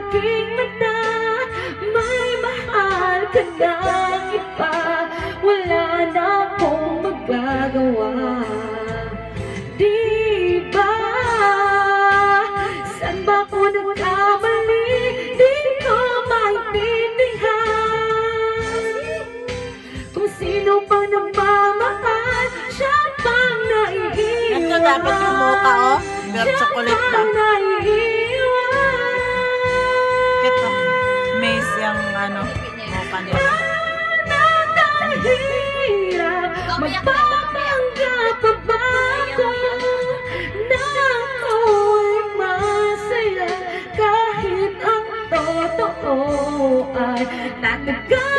aking mata, may mahal ka ng iba, wala na akong magagawa. Di ba? Saan ba ako nagkamali? Di ko maintindihan. Kung sino pang nagmamahal, siya pang naiiwan. Ito dapat yung mocha, oh. Pero chocolate Siya ba? pang naiiwan. Ito. Maze yung ano, mocha nila. Nakahirap, magpapanggap pa ba ako na ako'y masaya kahit ang totoo ay tatagal.